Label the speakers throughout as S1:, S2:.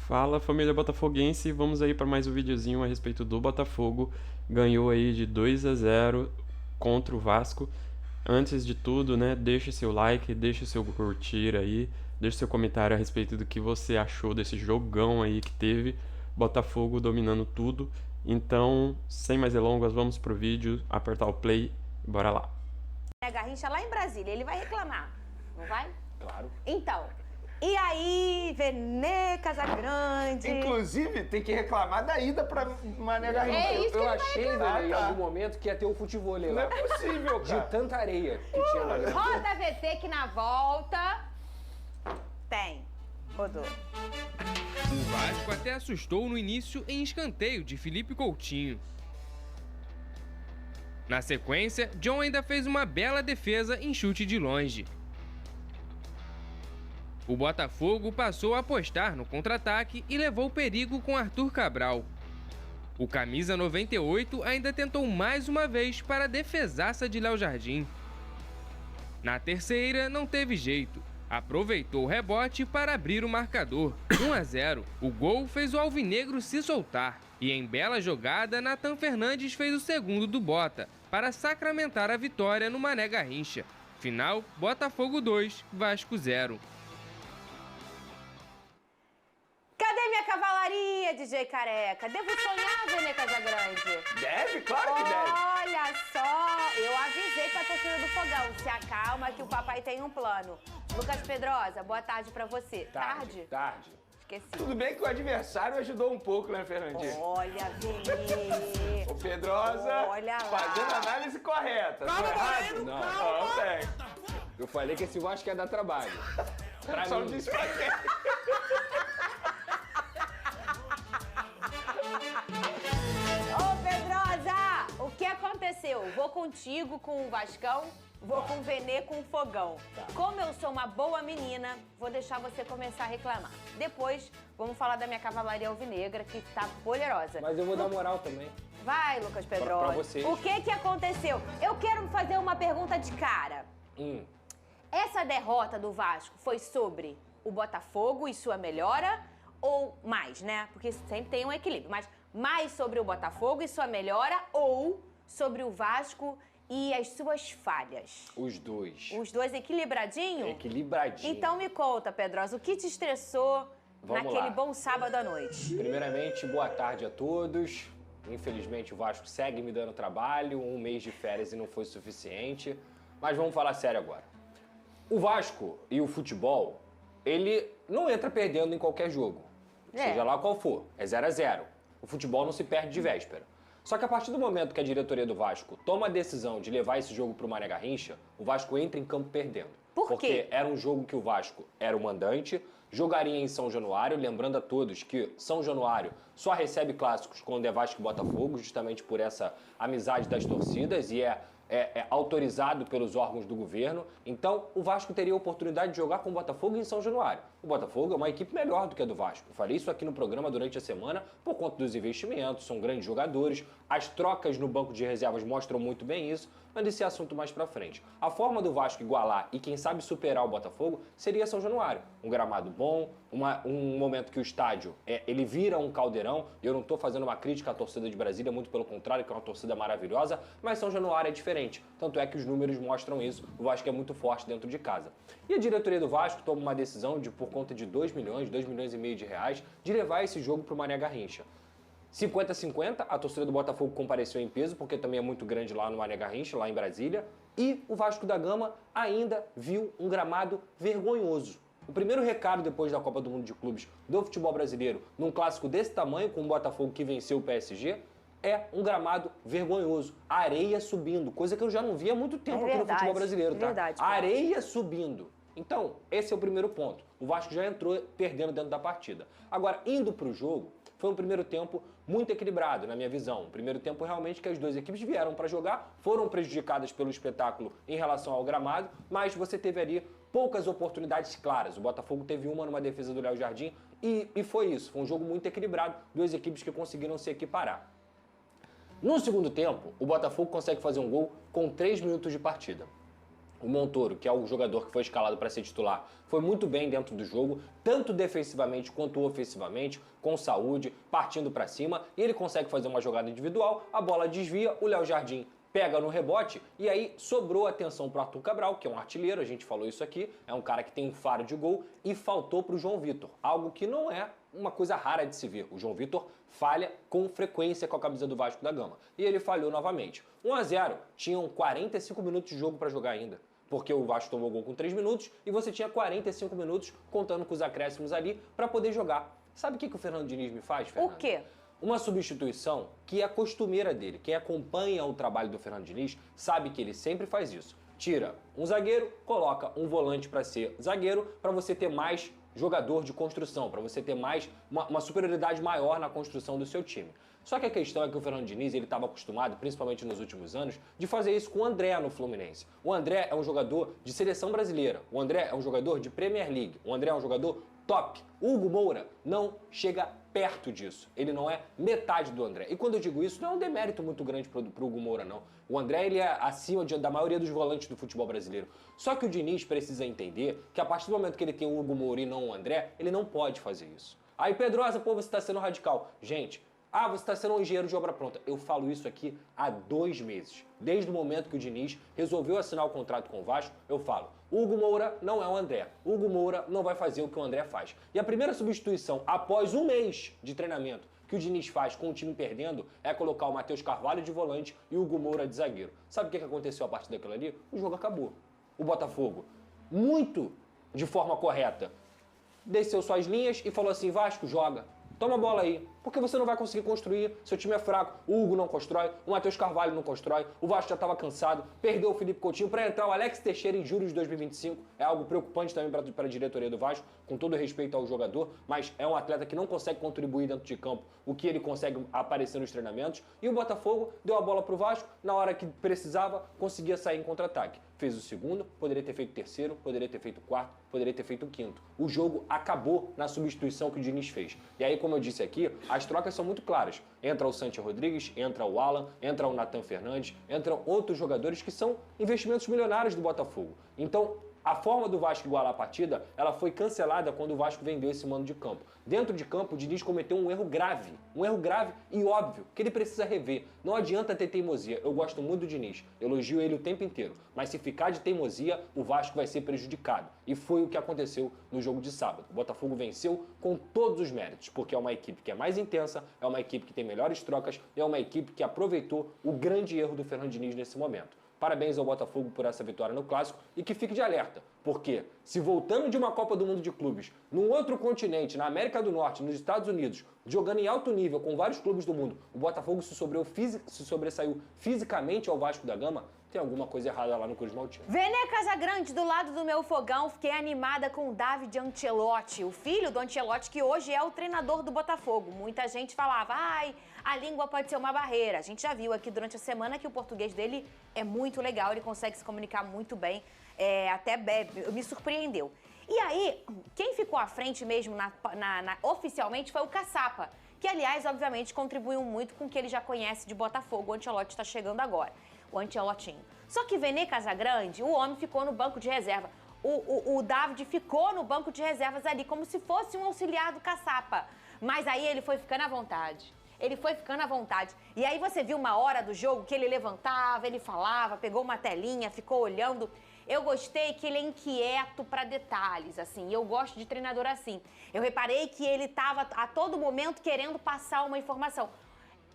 S1: Fala, família botafoguense, vamos aí para mais um videozinho a respeito do Botafogo. Ganhou aí de 2-0 contra o Vasco. Antes de tudo, né, deixe seu like, deixe seu curtir aí, deixe seu comentário a respeito do que você achou desse jogão aí que teve. Botafogo dominando tudo. Então, sem mais delongas, vamos pro vídeo, apertar o play e bora lá.
S2: Garrincha lá em Brasília, ele vai reclamar, não vai?
S3: Claro.
S2: Então, e aí, Vene Casagrande?
S3: Inclusive, tem que reclamar da ida pra Mané Garrincha.
S2: É isso que
S4: Eu
S2: ele vai
S4: achei,
S2: reclamar.
S4: velho, em algum momento que ia ter o futebol
S3: Não
S4: lá.
S3: é possível,
S4: De
S3: cara.
S4: tanta areia que tinha lá dentro.
S2: Roda VT que na volta tem. Rodou.
S5: O Vasco até assustou no início em escanteio de Felipe Coutinho. Na sequência, John ainda fez uma bela defesa em chute de longe. O Botafogo passou a apostar no contra-ataque e levou perigo com Arthur Cabral. O camisa 98 ainda tentou mais uma vez para a defesaça de Léo Jardim. Na terceira, não teve jeito. Aproveitou o rebote para abrir o marcador, 1-0. O gol fez o alvinegro se soltar. E em bela jogada, Nathan Fernandes fez o segundo do Bota, para sacramentar a vitória no Mané Garrincha. Final, Botafogo 2, Vasco 0.
S2: Cadê minha cavalaria, DJ Careca? Devo sonhar, Vene Casagrande?
S3: Deve? Claro que deve.
S2: Olha só, eu avisei pra torcida do Fogão. Se acalma que o papai tem um plano. Lucas Pedrosa, boa tarde pra você.
S4: Tarde.
S2: Esqueci.
S3: Tudo bem que o adversário ajudou um pouco, né, Fernandinho?
S2: Olha, Vene.
S3: O Pedrosa
S2: Olha lá.
S3: fazendo a análise correta. Calma, errado?
S4: Não.
S3: Não, tem.
S4: Eu falei que esse Vasco ia dar trabalho. Pra
S3: Só
S4: mim.
S3: disse pra quê?
S2: Ô, Pedrosa, o que aconteceu? Vou contigo com o Vascão, vou com o Vene com o Fogão. Como eu sou uma boa menina, vou deixar você começar a reclamar. Depois, vamos falar da minha cavalaria alvinegra, que tá poderosa.
S4: Mas eu vou dar moral também.
S2: Vai, Lucas Pedrosa.
S4: Pra vocês.
S2: O que aconteceu? Eu quero fazer uma pergunta de cara. Essa derrota do Vasco foi sobre o Botafogo e sua melhora ou mais, né? Porque sempre tem um equilíbrio, mas mais sobre o Botafogo e sua melhora ou sobre o Vasco e as suas falhas?
S4: Os dois.
S2: Os dois equilibradinho?
S4: Equilibradinho.
S2: Então me conta, Pedrosa, o que te estressou
S4: Vamos
S2: naquele
S4: lá.
S2: bom sábado à noite?
S4: Primeiramente, boa tarde a todos. Infelizmente, o Vasco segue me dando trabalho. Um mês de férias e não foi suficiente. Mas vamos falar sério agora. O Vasco e o futebol, ele não entra perdendo em qualquer jogo. Seja lá qual for. É 0-0. O futebol não se perde de véspera. Só que a partir do momento que a diretoria do Vasco toma a decisão de levar esse jogo pro Mané Garrincha, o Vasco entra em campo perdendo.
S2: Por quê?
S4: Porque era um jogo que o Vasco era o mandante, jogaria em São Januário, lembrando a todos que São Januário só recebe clássicos quando é Vasco e Botafogo, justamente por essa amizade das torcidas, e é autorizado pelos órgãos do governo. Então, o Vasco teria a oportunidade de jogar com o Botafogo em São Januário. O Botafogo é uma equipe melhor do que a do Vasco. Eu falei isso aqui no programa durante a semana por conta dos investimentos, são grandes jogadores, as trocas no banco de reservas mostram muito bem isso, mas esse assunto mais pra frente. A forma do Vasco igualar e quem sabe superar o Botafogo seria São Januário. Um gramado bom, um momento que o estádio ele vira um caldeirão. Eu não estou fazendo uma crítica à torcida de Brasília, muito pelo contrário, que é uma torcida maravilhosa, mas São Januário é diferente. Tanto é que os números mostram isso. O Vasco é muito forte dentro de casa. E a diretoria do Vasco toma uma decisão de, por conta de 2 milhões e meio de reais, de levar esse jogo para o Mané Garrincha. 50-50, a torcida do Botafogo compareceu em peso, porque também é muito grande lá no Mané Garrincha, lá em Brasília. E o Vasco da Gama ainda viu um gramado vergonhoso. O primeiro recado depois da Copa do Mundo de Clubes do futebol brasileiro, num clássico desse tamanho, com o Botafogo que venceu o PSG, é um gramado vergonhoso. Areia subindo, coisa que eu já não vi há muito tempo aqui no futebol brasileiro, tá?
S2: Verdade.
S4: Areia subindo. Então, esse é o primeiro ponto. O Vasco já entrou perdendo dentro da partida. Agora, indo para o jogo, foi um primeiro tempo muito equilibrado, na minha visão. Um primeiro tempo realmente que as duas equipes vieram para jogar, foram prejudicadas pelo espetáculo em relação ao gramado, mas você teve ali poucas oportunidades claras. O Botafogo teve uma numa defesa do Léo Jardim e foi isso. Foi um jogo muito equilibrado, duas equipes que conseguiram se equiparar. No segundo tempo, o Botafogo consegue fazer um gol com 3 minutos de partida. O Montoro, que é o jogador que foi escalado para ser titular, foi muito bem dentro do jogo, tanto defensivamente quanto ofensivamente, com saúde, partindo para cima, e ele consegue fazer uma jogada individual, a bola desvia, o Léo Jardim pega no rebote, e aí sobrou atenção para o Arthur Cabral, que é um artilheiro, a gente falou isso aqui, é um cara que tem um faro de gol, e faltou para o João Vitor, algo que não é uma coisa rara de se ver. O João Vitor falha com frequência com a camisa do Vasco da Gama, e ele falhou novamente. 1-0, tinham 45 minutos de jogo para jogar ainda, porque o Vasco tomou gol com 3 minutos e você tinha 45 minutos contando com os acréscimos ali para poder jogar. Sabe o que o Fernando Diniz me faz, Fernando?
S2: O quê?
S4: Uma substituição que é costumeira dele. Quem acompanha o trabalho do Fernando Diniz sabe que ele sempre faz isso. Tira um zagueiro, coloca um volante para ser zagueiro, para você ter mais jogador de construção, para você ter mais uma superioridade maior na construção do seu time. Só que a questão é que o Fernando Diniz ele estava acostumado, principalmente nos últimos anos, de fazer isso com o André no Fluminense. O André é um jogador de seleção brasileira, o André é um jogador de Premier League, o André é um jogador top. O Hugo Moura não chega perto disso. Ele não é metade do André. E quando eu digo isso, não é um demérito muito grande pro Hugo Moura, não. O André ele é acima da maioria dos volantes do futebol brasileiro. Só que o Diniz precisa entender que a partir do momento que ele tem o Hugo Moura e não o André, ele não pode fazer isso. Aí, Pedrosa, pô, você está sendo radical. Gente, você está sendo um engenheiro de obra pronta. Eu falo isso aqui há 2 meses. Desde o momento que o Diniz resolveu assinar o contrato com o Vasco, eu falo, Hugo Moura não é o André. Hugo Moura não vai fazer o que o André faz. E a primeira substituição, após 1 mês de treinamento, que o Diniz faz com o time perdendo, é colocar o Matheus Carvalho de volante e o Hugo Moura de zagueiro. Sabe o que aconteceu a partir daquilo ali? O jogo acabou. O Botafogo, muito de forma correta, desceu suas linhas e falou assim, Vasco, joga. Toma a bola aí, porque você não vai conseguir construir, seu time é fraco, o Hugo não constrói, o Matheus Carvalho não constrói, o Vasco já estava cansado, perdeu o Felipe Coutinho para entrar o Alex Teixeira em julho de 2025, é algo preocupante também para a diretoria do Vasco, com todo respeito ao jogador, mas é um atleta que não consegue contribuir dentro de campo o que ele consegue aparecer nos treinamentos, e o Botafogo deu a bola para o Vasco, na hora que precisava, conseguia sair em contra-ataque. Fez o segundo, poderia ter feito o terceiro, poderia ter feito o quarto, poderia ter feito o quinto. O jogo acabou na substituição que o Diniz fez. E aí, como eu disse aqui, as trocas são muito claras. Entra o Santi Rodrigues, entra o Alan, entra o Nathan Fernandes, entram outros jogadores que são investimentos milionários do Botafogo. Então, a forma do Vasco igualar a partida, ela foi cancelada quando o Vasco vendeu esse mando de campo. Dentro de campo, o Diniz cometeu um erro grave e óbvio, que ele precisa rever. Não adianta ter teimosia. Eu gosto muito do Diniz, elogio ele o tempo inteiro. Mas se ficar de teimosia, o Vasco vai ser prejudicado. E foi o que aconteceu no jogo de sábado. O Botafogo venceu com todos os méritos, porque é uma equipe que é mais intensa, é uma equipe que tem melhores trocas, é uma equipe que aproveitou o grande erro do Fernando Diniz nesse momento. Parabéns ao Botafogo por essa vitória no Clássico e que fique de alerta, porque se voltando de uma Copa do Mundo de Clubes, num outro continente, na América do Norte, nos Estados Unidos, jogando em alto nível com vários clubes do mundo, o Botafogo se sobressaiu fisicamente ao Vasco da Gama, tem alguma coisa errada lá no Cruz Maltino.
S2: Vene Casagrande, do lado do meu fogão, fiquei animada com o David Ancelotti, o filho do Ancelotti, que hoje é o treinador do Botafogo. Muita gente falava, a língua pode ser uma barreira. A gente já viu aqui durante a semana que o português dele é muito legal, ele consegue se comunicar muito bem, me surpreendeu. E aí, quem ficou à frente mesmo oficialmente foi o Caçapa, que aliás, obviamente, contribuiu muito com o que ele já conhece de Botafogo. O Ancelotti está chegando agora. O Ancelotinho. Só que Vene Casagrande, o homem ficou no banco de reserva. O David ficou no banco de reservas ali, como se fosse um auxiliar do Caçapa. Mas aí ele foi ficando à vontade. E aí você viu uma hora do jogo que ele levantava, ele falava, pegou uma telinha, ficou olhando. Eu gostei que ele é inquieto para detalhes, assim. Eu gosto de treinador assim. Eu reparei que ele estava a todo momento querendo passar uma informação.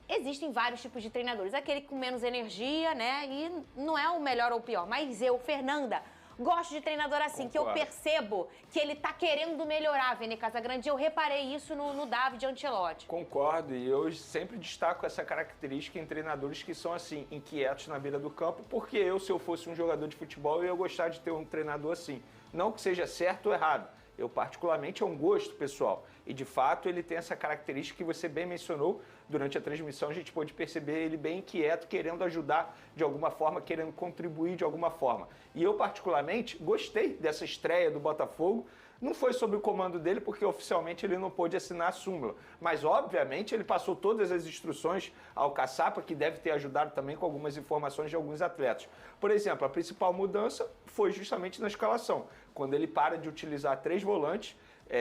S2: Existem vários tipos de treinadores. Aquele com menos energia, né? E não é o melhor ou o pior. Mas eu, Fernanda, gosto de treinador assim, que eu percebo que ele tá querendo melhorar, Vene Casagrande. Eu reparei isso no David Ancelotti.
S3: Concordo, e eu sempre destaco essa característica em treinadores que são assim, inquietos na beira do campo, porque se eu fosse um jogador de futebol, eu ia gostar de ter um treinador assim. Não que seja certo ou errado. Eu, particularmente, é um gosto pessoal. E, de fato, ele tem essa característica que você bem mencionou. Durante a transmissão, a gente pôde perceber ele bem inquieto, querendo ajudar de alguma forma, querendo contribuir de alguma forma. E eu, particularmente, gostei dessa estreia do Botafogo Não foi sob o comando dele, porque oficialmente ele não pôde assinar a súmula. Mas, obviamente, ele passou todas as instruções ao Caçapa, que deve ter ajudado também com algumas informações de alguns atletas. Por exemplo, a principal mudança foi justamente na escalação. Quando ele para de utilizar 3 volantes,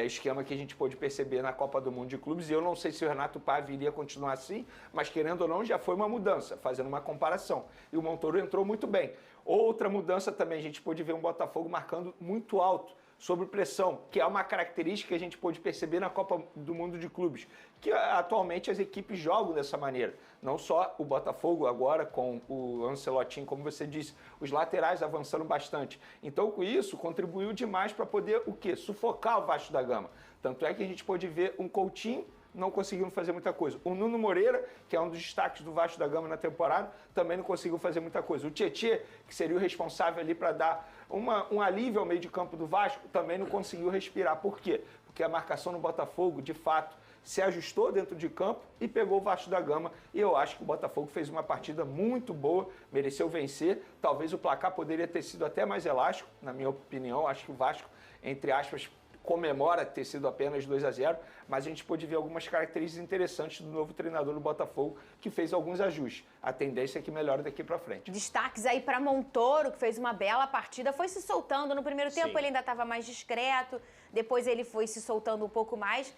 S3: esquema que a gente pôde perceber na Copa do Mundo de Clubes, e eu não sei se o Renato Paiva iria continuar assim, mas querendo ou não, já foi uma mudança, fazendo uma comparação. E o Montoro entrou muito bem. Outra mudança também, a gente pôde ver um Botafogo marcando muito alto, sob pressão, que é uma característica que a gente pôde perceber na Copa do Mundo de Clubes, que atualmente as equipes jogam dessa maneira. Não só o Botafogo agora com o Ancelotti, como você disse, os laterais avançando bastante. Então, com isso, contribuiu demais para poder o quê? Sufocar o Vasco da Gama. Tanto é que a gente pôde ver um Coutinho não conseguiu fazer muita coisa. O Nuno Moreira, que é um dos destaques do Vasco da Gama na temporada, também não conseguiu fazer muita coisa. O Tietê, que seria o responsável ali para dar um alívio ao meio de campo do Vasco, também não conseguiu respirar. Por quê? Porque a marcação no Botafogo, de fato, se ajustou dentro de campo e pegou o Vasco da Gama. E eu acho que o Botafogo fez uma partida muito boa, mereceu vencer. Talvez o placar poderia ter sido até mais elástico, na minha opinião. Acho que o Vasco, entre aspas, comemora ter sido apenas 2-0, mas a gente pôde ver algumas características interessantes do novo treinador do Botafogo, que fez alguns ajustes. A tendência é que melhore daqui para frente.
S2: Destaques aí para Montoro, que fez uma bela partida, foi se soltando. No primeiro tempo
S4: Sim.
S2: ele ainda estava mais discreto, depois ele foi se soltando um pouco mais.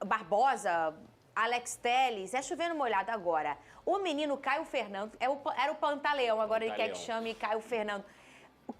S2: Barbosa, Alex Telles, é chovendo molhado agora. O menino Caio Fernando, era o Pantaleão, agora ele quer que chame Caio Fernando.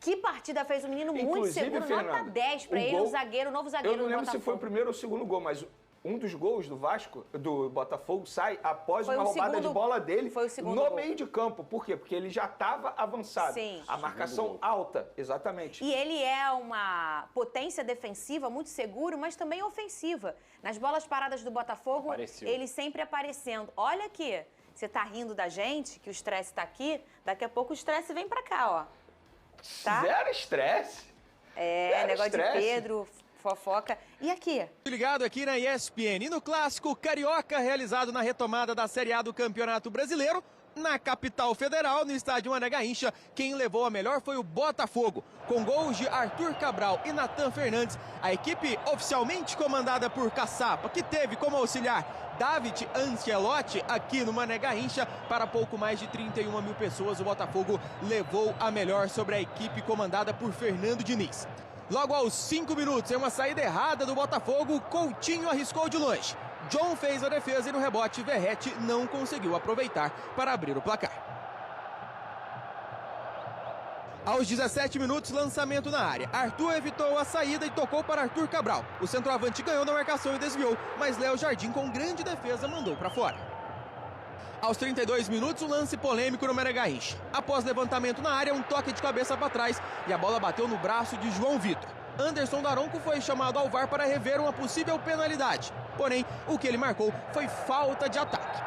S2: Que partida fez o menino, muito
S3: Inclusive,
S2: seguro,
S3: Fernanda,
S2: nota 10 para ele,
S3: gol,
S2: o zagueiro, o novo zagueiro do
S3: Eu não
S2: Botafogo.
S3: lembro se foi o primeiro ou o segundo gol, mas um dos gols do Vasco, do Botafogo, sai após
S2: Foi
S3: uma
S2: o
S3: roubada
S2: segundo-
S3: de bola dele
S2: foi o segundo
S3: no
S2: gol.
S3: meio de campo. Por quê? Porque ele já estava avançado.
S2: Sim.
S3: A marcação alta, exatamente.
S2: E ele é uma potência defensiva muito seguro, mas também ofensiva. Nas bolas paradas do Botafogo,
S4: Apareceu.
S2: ele sempre aparecendo. Olha aqui, você tá rindo da gente, que o estresse tá aqui, daqui a pouco o estresse vem pra cá, ó. Tá?
S3: Zero estresse. Zero
S2: Negócio
S3: estresse.
S2: de Pedro, fofoca. E aqui?
S6: Ligado aqui na ESPN. E no clássico carioca, realizado na retomada da Série A do Campeonato Brasileiro, na capital federal, no estádio Mané Garrincha, quem levou a melhor foi o Botafogo. Com gols de Arthur Cabral e Natan Fernandes, a equipe oficialmente comandada por Caçapa, que teve como auxiliar David Ancelotti aqui no Mané Garrincha, para pouco mais de 31 mil pessoas, o Botafogo levou a melhor sobre a equipe comandada por Fernando Diniz. Logo aos 5 minutos, em uma saída errada do Botafogo, Coutinho arriscou de longe. John fez a defesa e no rebote, Verratti não conseguiu aproveitar para abrir o placar. Aos 17 minutos, lançamento na área. Arthur evitou a saída e tocou para Arthur Cabral. O centroavante ganhou na marcação e desviou, mas Léo Jardim, com grande defesa, mandou para fora. Aos 32 minutos, um lance polêmico no Mané Garrincha. Após levantamento na área, um toque de cabeça para trás e a bola bateu no braço de João Vitor. Anderson Daronco foi chamado ao VAR para rever uma possível penalidade. Porém, o que ele marcou foi falta de ataque.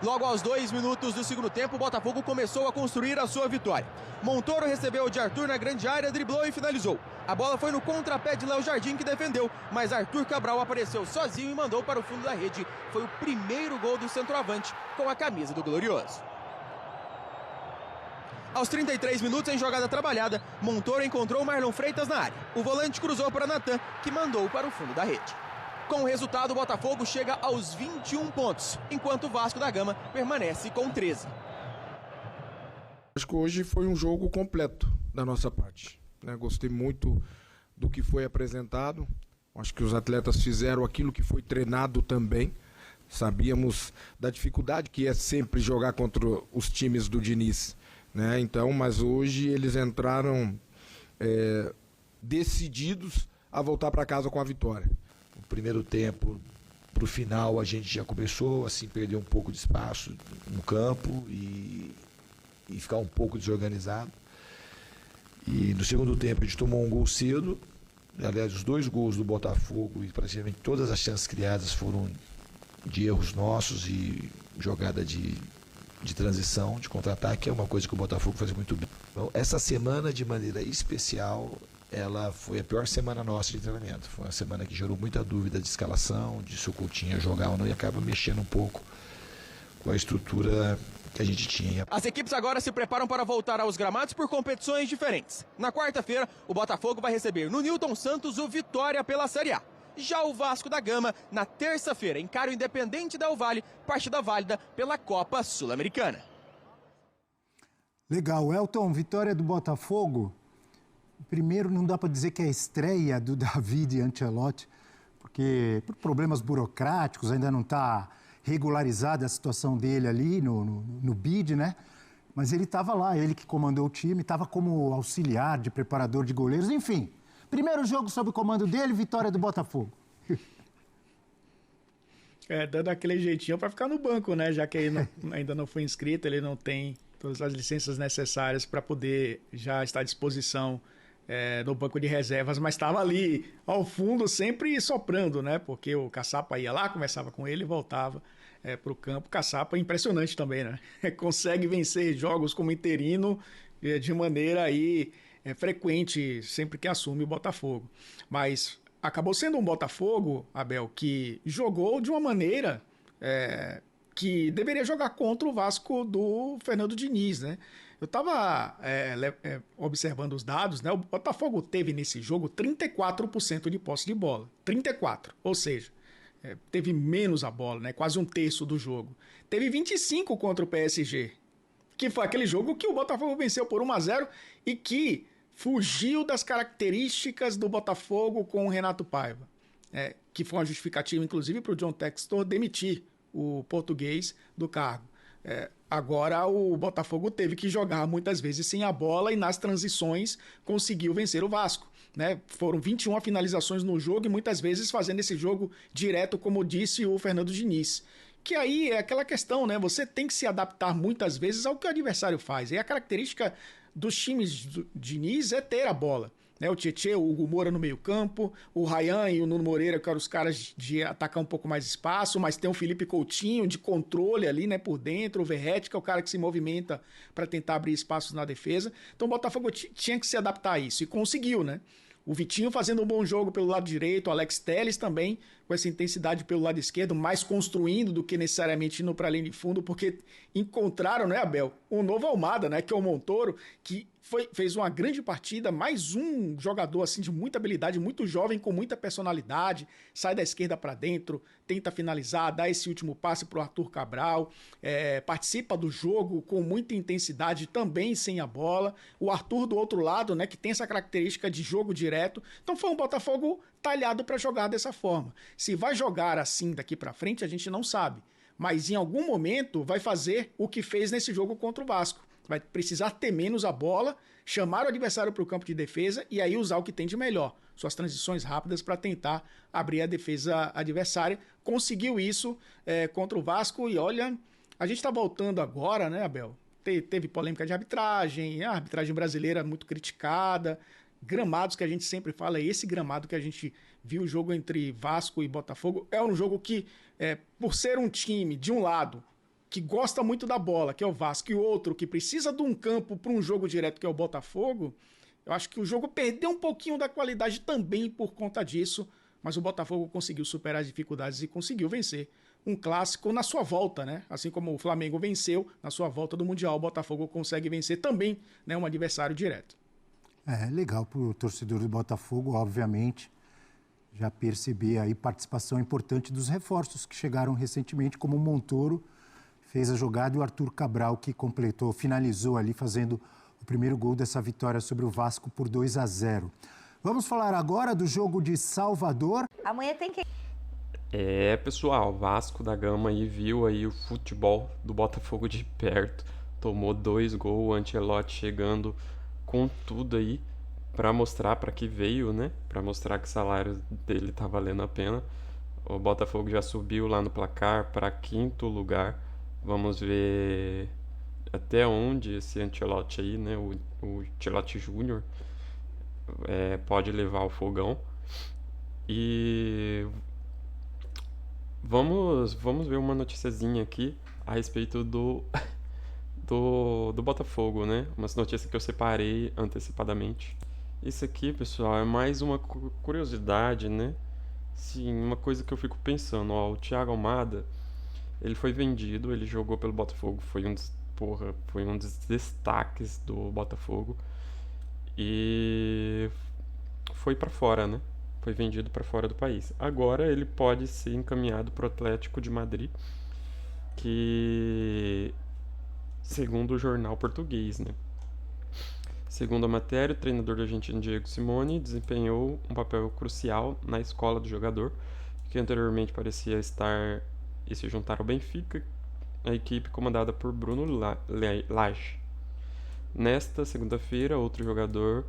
S6: Logo aos 2 minutos do segundo tempo, o Botafogo começou a construir a sua vitória. Montoro recebeu de Arthur na grande área, driblou e finalizou. A bola foi no contrapé de Léo Jardim, que defendeu, mas Arthur Cabral apareceu sozinho e mandou para o fundo da rede. Foi o primeiro gol do centroavante com a camisa do Glorioso. Aos 33 minutos, em jogada trabalhada, Montoro encontrou Marlon Freitas na área. O volante cruzou para Natan, que mandou para o fundo da rede. Com o resultado, o Botafogo chega aos 21 pontos, enquanto o Vasco da Gama permanece com 13.
S7: Acho que hoje foi um jogo completo da nossa parte, né? Gostei muito do que foi apresentado. Acho que os atletas fizeram aquilo que foi treinado também. Sabíamos da dificuldade que é sempre jogar contra os times do Diniz, né? Então, mas hoje eles entraram decididos a voltar para casa com a vitória.
S8: No primeiro tempo, para o final, a gente já começou assim, perder um pouco de espaço no campo e ficar um pouco desorganizado. E no segundo tempo a gente tomou um gol cedo. Aliás, os 2 gols do Botafogo e praticamente todas as chances criadas foram de erros nossos e jogada de transição, de contra-ataque, é uma coisa que o Botafogo faz muito bem. Então, essa semana, de maneira especial, ela foi a pior semana nossa de treinamento. Foi uma semana que gerou muita dúvida de escalação, de se o Coutinho ia jogar ou não, e acaba mexendo um pouco com a estrutura que a gente tinha.
S6: As equipes agora se preparam para voltar aos gramados por competições diferentes. Na quarta-feira, o Botafogo vai receber no Newton Santos o Vitória pela Série A. Já o Vasco da Gama, na terça-feira, encara o Independente Del Valle, partida válida pela Copa Sul-Americana.
S9: Legal. Elton, vitória do Botafogo. Primeiro, não dá para dizer que é a estreia do David Ancelotti, porque por problemas burocráticos ainda não está regularizada a situação dele ali no BID, né? Mas ele estava lá, ele que comandou o time, estava como auxiliar de preparador de goleiros, enfim. Primeiro jogo sob o comando dele, vitória do Botafogo.
S10: Dando aquele jeitinho para ficar no banco, né? Já que ele ainda não foi inscrito, ele não tem todas as licenças necessárias para poder já estar à disposição no banco de reservas, mas estava ali ao fundo sempre soprando, né? Porque o Caçapa ia lá, conversava com ele e voltava para o campo. Caçapa é impressionante também, né? Consegue vencer jogos como interino de maneira aí frequente sempre que assume o Botafogo. Mas acabou sendo um Botafogo, Abel, que jogou de uma maneira que deveria jogar contra o Vasco do Fernando Diniz, né? Eu estava observando os dados, né? O Botafogo teve nesse jogo 34% de posse de bola. 34%, ou seja, teve menos a bola, né? Quase um terço do jogo. Teve 25% contra o PSG, que foi aquele jogo que o Botafogo venceu por 1-0 e que fugiu das características do Botafogo com o Renato Paiva, que foi uma justificativa, inclusive, para o John Textor demitir o português do cargo. Agora o Botafogo teve que jogar muitas vezes sem a bola e nas transições conseguiu vencer o Vasco, né? Foram 21 finalizações no jogo e muitas vezes fazendo esse jogo direto, como disse o Fernando Diniz. Que aí é aquela questão, né? Você tem que se adaptar muitas vezes ao que o adversário faz. E a característica dos times do Diniz é ter a bola. O Tietê, o Hugo Moura no meio campo, o Ryan e o Nuno Moreira, que eram os caras de atacar um pouco mais espaço, mas tem o Felipe Coutinho de controle ali, né, por dentro, o Verratti, que é o cara que se movimenta para tentar abrir espaços na defesa. Então o Botafogo tinha que se adaptar a isso e conseguiu, né? O Vitinho fazendo um bom jogo pelo lado direito, o Alex Telles também com essa intensidade pelo lado esquerdo, mais construindo do que necessariamente indo para a linha de fundo, porque encontraram, né, Abel, um novo Almada, né, que é o Montoro, que fez uma grande partida, mais um jogador assim de muita habilidade, muito jovem, com muita personalidade, sai da esquerda para dentro, tenta finalizar, dá esse último passe para o Arthur Cabral, participa do jogo com muita intensidade, também sem a bola. O Arthur do outro lado, né, que tem essa característica de jogo direto. Então foi um Botafogo talhado para jogar dessa forma. Se vai jogar assim daqui para frente, a gente não sabe. Mas em algum momento vai fazer o que fez nesse jogo contra o Vasco. Vai precisar ter menos a bola, chamar o adversário para o campo de defesa e aí usar o que tem de melhor. Suas transições rápidas para tentar abrir a defesa adversária. Conseguiu isso contra o Vasco e olha, a gente está voltando agora, né, Abel? Teve polêmica de arbitragem, a arbitragem brasileira muito criticada, gramados que a gente sempre fala, esse gramado que a gente viu o jogo entre Vasco e Botafogo, é um jogo que, por ser um time de um lado que gosta muito da bola, que é o Vasco, e o outro que precisa de um campo para um jogo direto, que é o Botafogo, eu acho que o jogo perdeu um pouquinho da qualidade também por conta disso, mas o Botafogo conseguiu superar as dificuldades e conseguiu vencer um clássico na sua volta, né? Assim como o Flamengo venceu na sua volta do Mundial, o Botafogo consegue vencer também, né, um adversário direto.
S9: Legal para o torcedor do Botafogo, obviamente, já perceber aí participação importante dos reforços que chegaram recentemente, como o Montoro, fez a jogada, e o Arthur Cabral, que finalizou ali, fazendo o primeiro gol dessa vitória sobre o Vasco por 2-0. Vamos falar agora do jogo de Salvador.
S2: Amanhã tem que...
S1: Pessoal, Vasco da Gama aí viu aí o futebol do Botafogo de perto, tomou 2 gols, o Ancelotti chegando com tudo aí para mostrar para que veio, né? Para mostrar que o salário dele tá valendo a pena. O Botafogo já subiu lá no placar para 5º lugar. Vamos ver até onde esse Ancelotti aí, né, o Ancelotti Júnior, pode levar o fogão. E vamos ver uma noticiazinha aqui a respeito do Botafogo, né? Umas notícias que eu separei antecipadamente. Isso aqui, pessoal, é mais uma curiosidade, né? Sim, uma coisa que eu fico pensando, o Thiago Almada, ele foi vendido, ele jogou pelo Botafogo, foi um dos porra, foi um dos destaques do Botafogo. E foi pra fora, né? Foi vendido pra fora do país. Agora ele pode ser encaminhado pro Atlético de Madrid, que segundo o jornal português, né? Segundo a matéria, o treinador argentino Diego Simeone desempenhou um papel crucial na escola do jogador, que anteriormente parecia estar e se juntar ao Benfica, a equipe comandada por Bruno Lage. Nesta segunda-feira, outro jogador,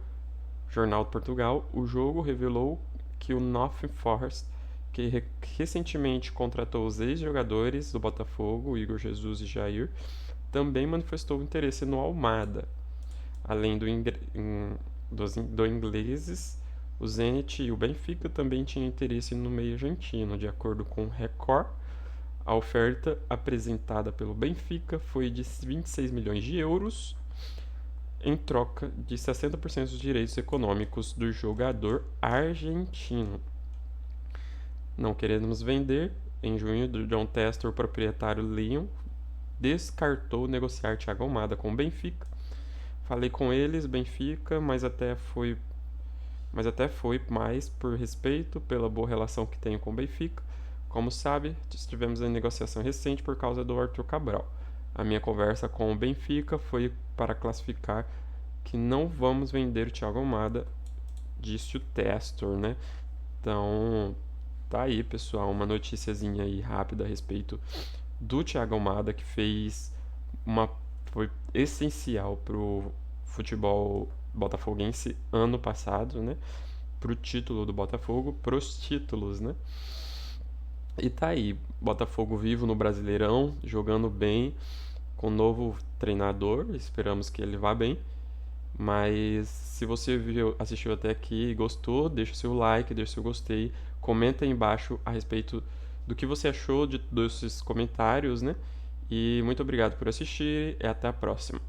S1: Jornal de Portugal, o jogo revelou que o Nottingham Forest, que recentemente contratou os ex-jogadores do Botafogo, Igor Jesus e Jair, também manifestou interesse no Almada. Além do ingleses, o Zenit e o Benfica também tinham interesse no meio argentino. De acordo com o Record, a oferta apresentada pelo Benfica foi de 26 milhões de euros em troca de 60% dos direitos econômicos do jogador argentino. Não queremos vender. Em junho, John Tester, o proprietário Leon, descartou negociar Thiago Almada com o Benfica. Falei com eles, Benfica, mas até foi mais por respeito pela boa relação que tenho com o Benfica. Como sabe, estivemos em negociação recente por causa do Arthur Cabral. A minha conversa com o Benfica foi para classificar que não vamos vender o Thiago Almada, disse o Testor, né? Então, tá aí, pessoal, uma noticiazinha aí rápida a respeito do Thiago Almada, que foi essencial pro futebol botafoguense ano passado, né? Pro título do Botafogo, pros títulos, né? E tá aí, Botafogo vivo no Brasileirão, jogando bem, com um novo treinador, esperamos que ele vá bem. Mas se você assistiu até aqui e gostou, deixa o seu like, deixa o seu gostei, comenta aí embaixo a respeito do que você achou desses comentários, né? E muito obrigado por assistir e até a próxima.